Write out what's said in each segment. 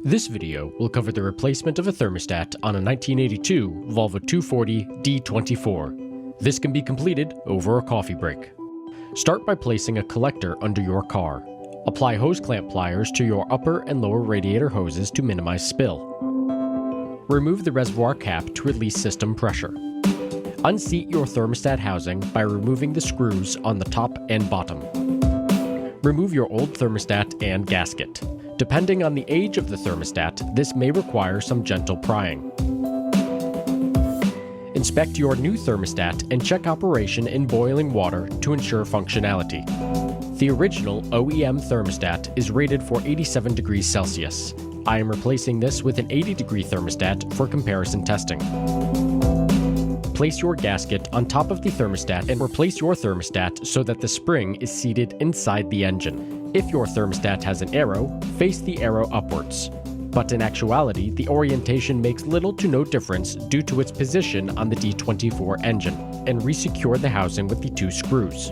This video will cover the replacement of a thermostat on a 1982 Volvo 240 D24. This can be completed over a coffee break. Start by placing a collector under your car. Apply hose clamp pliers to your upper and lower radiator hoses to minimize spill. Remove the reservoir cap to release system pressure. Unseat your thermostat housing by removing the screws on the top and bottom. Remove your old thermostat and gasket. Depending on the age of the thermostat, this may require some gentle prying. Inspect your new thermostat and check operation in boiling water to ensure functionality. The original OEM thermostat is rated for 87 degrees Celsius. I am replacing this with an 80-degree thermostat for comparison testing. Place your gasket on top of the thermostat and replace your thermostat so that the spring is seated inside the engine. If your thermostat has an arrow, face the arrow upwards. But in actuality, the orientation makes little to no difference due to its position on the D24 engine, and resecure the housing with the two screws.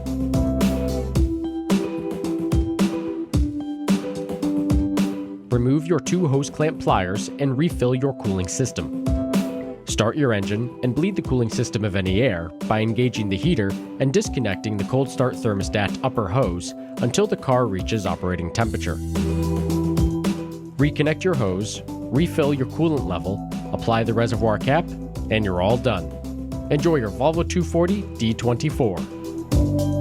Remove your two hose clamp pliers and refill your cooling system. Start your engine and bleed the cooling system of any air by engaging the heater and disconnecting the cold start thermostat upper hose until the car reaches operating temperature. Reconnect your hose, refill your coolant level, apply the reservoir cap, and you're all done. Enjoy your Volvo 240 D24.